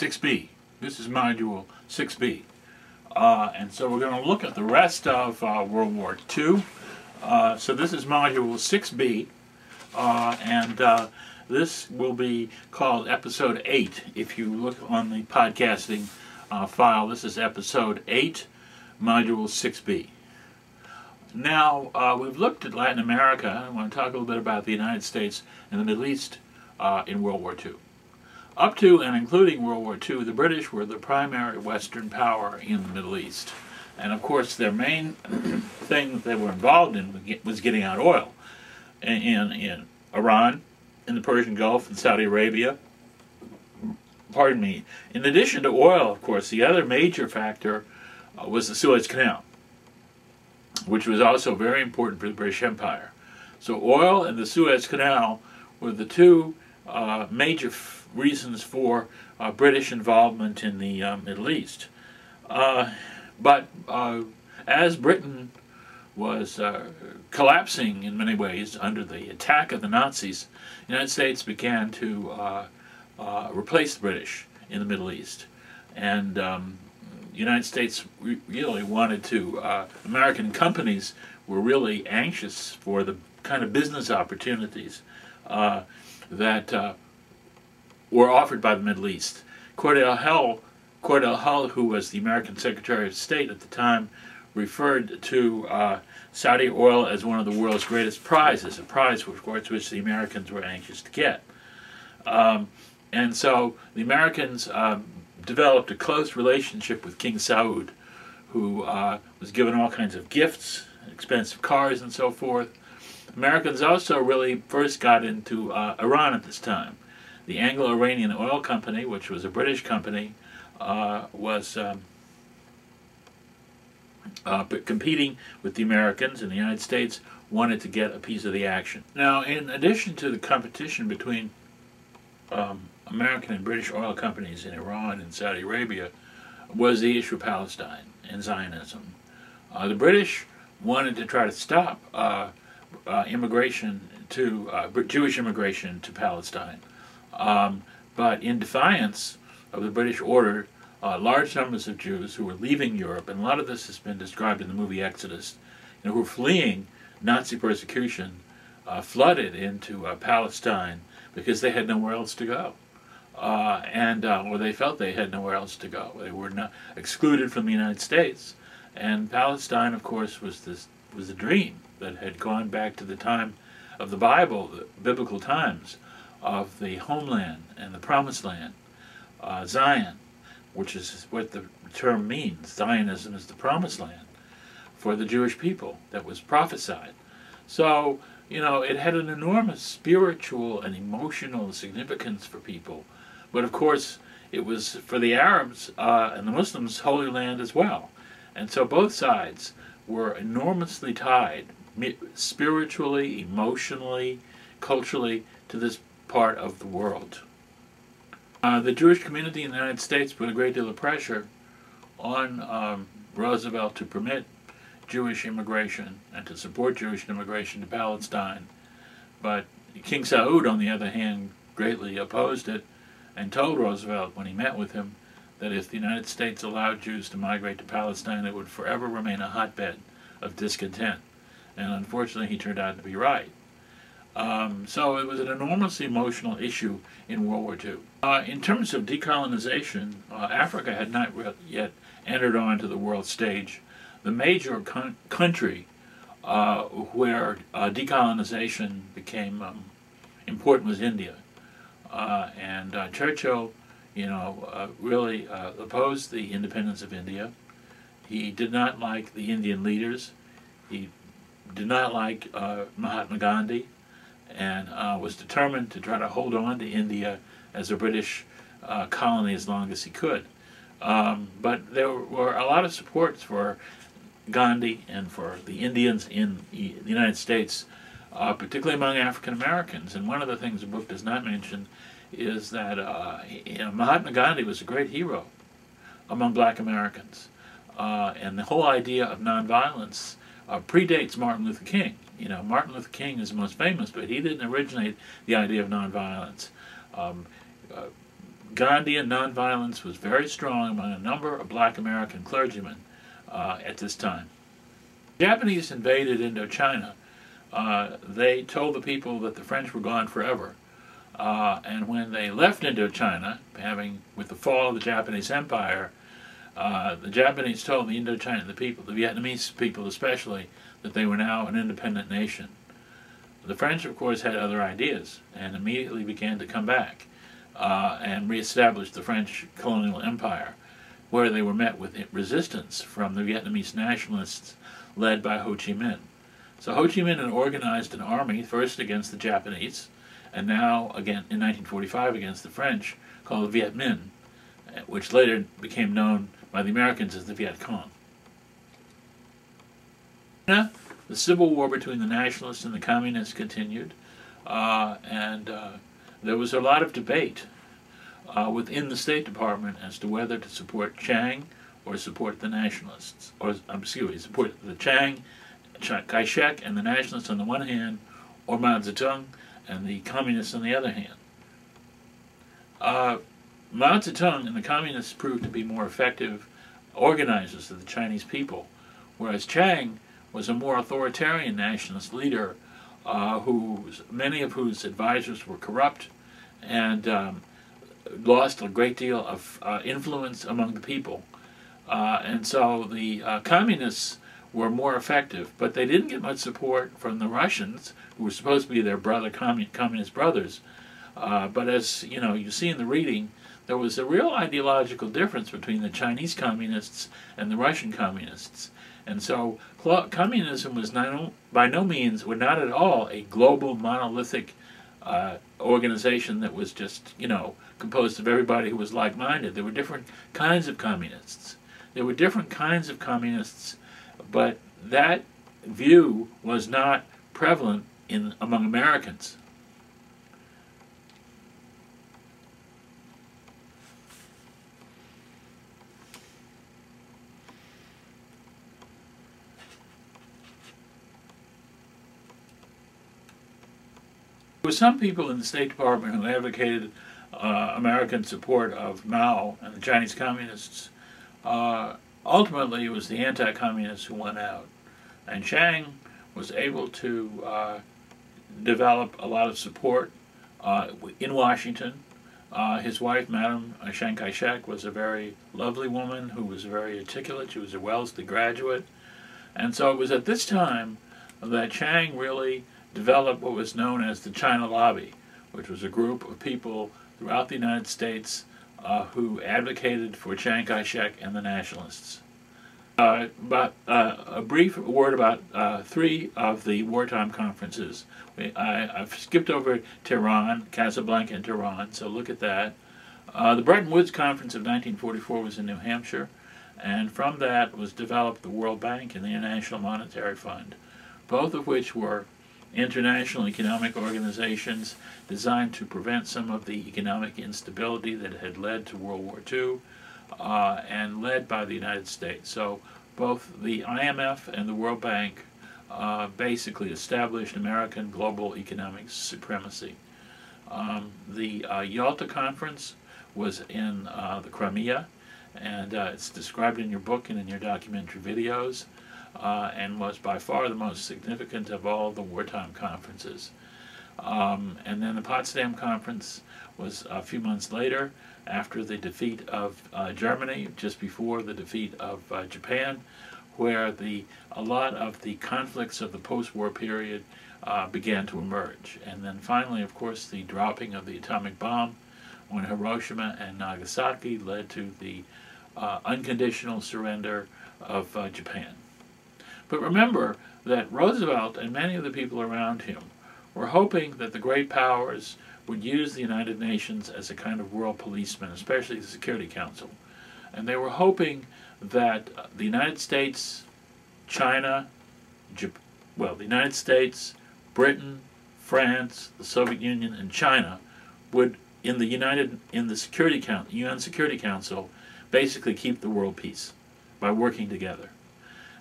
6B. This is module 6B. And so we're going to look at the rest of World War II. So this is module 6B, and this will be called episode 8. If you look on the podcasting file, this is episode 8, module 6B. Now, we've looked at Latin America. I want to talk a little bit about the United States and the Middle East in World War II. Up to and including World War II, the British were the primary Western power in the Middle East. And of course, their main thing that they were involved in was getting out oil in Iran, in the Persian Gulf, in Saudi Arabia. Pardon me. In addition to oil, of course, the other major factor was the Suez Canal, which was also very important for the British Empire. So oil and the Suez Canal were the two major reasons for British involvement in the Middle East. But as Britain was collapsing in many ways under the attack of the Nazis, the United States began to replace the British in the Middle East. And the United States really wanted to, American companies were really anxious for the kind of business opportunities that were offered by the Middle East. Cordell Hull, who was the American Secretary of State at the time, referred to Saudi oil as one of the world's greatest prizes, a prize which the Americans were anxious to get. And so the Americans developed a close relationship with King Saud, who was given all kinds of gifts, expensive cars and so forth. Americans also really first got into Iran at this time. The Anglo-Iranian Oil Company, which was a British company, was competing with the Americans, and the United States wanted to get a piece of the action. Now, in addition to the competition between American and British oil companies in Iran and Saudi Arabia, was the issue of Palestine and Zionism. The British wanted to try to stop Jewish immigration to Palestine. But in defiance of the British order, large numbers of Jews who were leaving Europe, and a lot of this has been described in the movie Exodus, who were fleeing Nazi persecution, flooded into Palestine because they had nowhere else to go. Or they felt they had nowhere else to go. They were not excluded from the United States. And Palestine, of course, was a dream that had gone back to the time of the Bible, the biblical times, of the homeland and the promised land, Zion, which is what the term means. Zionism is the promised land for the Jewish people that was prophesied. So, it had an enormous spiritual and emotional significance for people. But of course, it was for the Arabs and the Muslims Holy Land as well. And so both sides were enormously tied, spiritually, emotionally, culturally, to this part of the world. The Jewish community in the United States put a great deal of pressure on Roosevelt to permit Jewish immigration and to support Jewish immigration to Palestine. But King Saud, on the other hand, greatly opposed it and told Roosevelt when he met with him that if the United States allowed Jews to migrate to Palestine, it would forever remain a hotbed of discontent. And unfortunately, he turned out to be right. So it was an enormously emotional issue in World War II. In terms of decolonization, Africa had not yet entered onto the world stage. The major country where decolonization became important was India. And Churchill, really opposed the independence of India. He did not like the Indian leaders. He did not like Mahatma Gandhi, and was determined to try to hold on to India as a British colony as long as he could. But there were a lot of supports for Gandhi and for the Indians in the United States, particularly among African Americans. And one of the things the book does not mention is that Mahatma Gandhi was a great hero among black Americans. And the whole idea of nonviolence predates Martin Luther King. Martin Luther King is the most famous, but he didn't originate the idea of nonviolence. Gandhian nonviolence was very strong among a number of black American clergymen at this time. The Japanese invaded Indochina. They told the people that the French were gone forever. And when they left Indochina, with the fall of the Japanese Empire, the Japanese told the Indochina people, the Vietnamese people especially, that they were now an independent nation. The French, of course, had other ideas and immediately began to come back and reestablish the French colonial empire, where they were met with resistance from the Vietnamese nationalists led by Ho Chi Minh. So Ho Chi Minh had organized an army, first against the Japanese, and now, again, in 1945, against the French, called the Viet Minh, which later became known by the Americans as the Viet Cong. The civil war between the nationalists and the communists continued, and there was a lot of debate within the State Department as to whether to support Chiang or support the nationalists, or support the Chiang, Kai-shek and the nationalists on the one hand, or Mao Zedong and the communists on the other hand. Mao Zedong and the communists proved to be more effective organizers of the Chinese people, whereas Chiang was a more authoritarian nationalist leader many of whose advisors were corrupt and lost a great deal of influence among the people. And so the communists were more effective, but they didn't get much support from the Russians, who were supposed to be their communist brothers. But as you see in the reading, there was a real ideological difference between the Chinese communists and the Russian communists. And so communism was by no means, or not at all, a global monolithic organization that was just, composed of everybody who was like-minded. There were different kinds of communists. But that view was not prevalent among Americans. There were some people in the State Department who advocated American support of Mao and the Chinese communists. Ultimately, it was the anti-communists who won out. And Chiang was able to develop a lot of support in Washington. His wife, Madame Chiang Kai-shek, was a very lovely woman who was very articulate. She was a Wellesley graduate. And so it was at this time that Chiang really developed what was known as the China Lobby, which was a group of people throughout the United States who advocated for Chiang Kai-shek and the nationalists. But a brief word about three of the wartime conferences. I've skipped over Tehran, Casablanca, and Tehran, so look at that. The Bretton Woods Conference of 1944 was in New Hampshire, and from that was developed the World Bank and the International Monetary Fund, both of which were international economic organizations designed to prevent some of the economic instability that had led to World War II and led by the United States. So both the IMF and the World Bank basically established American global economic supremacy. The Yalta Conference was in the Crimea, and it's described in your book and in your documentary videos. And was by far the most significant of all the wartime conferences. And then the Potsdam Conference was a few months later, after the defeat of Germany, just before the defeat of Japan, where a lot of the conflicts of the post-war period began to emerge. And then finally, of course, the dropping of the atomic bomb on Hiroshima and Nagasaki led to the unconditional surrender of Japan. But remember that Roosevelt and many of the people around him were hoping that the great powers would use the United Nations as a kind of world policeman, especially the Security Council. And they were hoping that the United States, China, the United States, Britain, France, the Soviet Union, and China would, in the UN Security Council, basically keep the world peace by working together.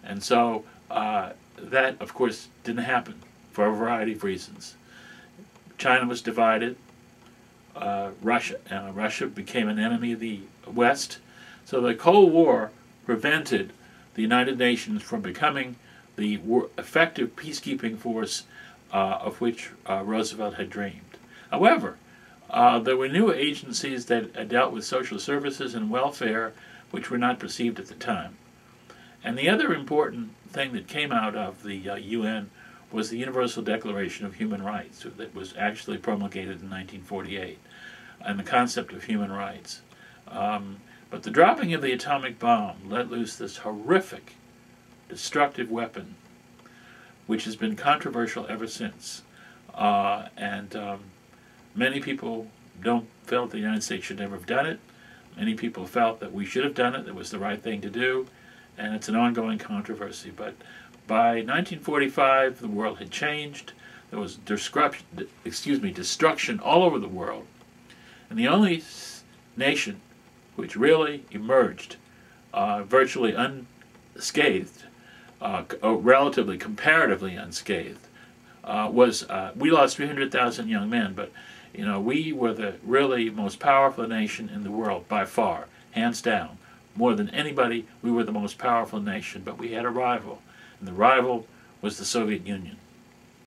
And so that, of course, didn't happen for a variety of reasons. China was divided. Russia became an enemy of the West. So the Cold War prevented the United Nations from becoming the effective peacekeeping force of which Roosevelt had dreamed. However, there were new agencies that dealt with social services and welfare which were not perceived at the time. And the other important thing that came out of the UN was the Universal Declaration of Human Rights that was actually promulgated in 1948, and the concept of human rights. But the dropping of the atomic bomb let loose this horrific, destructive weapon, which has been controversial ever since. Many people felt the United States should never have done it. Many people felt that we should have done it, it was the right thing to do, and it's an ongoing controversy. But by 1945, the world had changed. There was destruction all over the world. And the only nation which really emerged virtually unscathed, relatively, comparatively unscathed, we lost 300,000 young men, but we were the really most powerful nation in the world by far, hands down. More than anybody, we were the most powerful nation, but we had a rival, and the rival was the Soviet Union.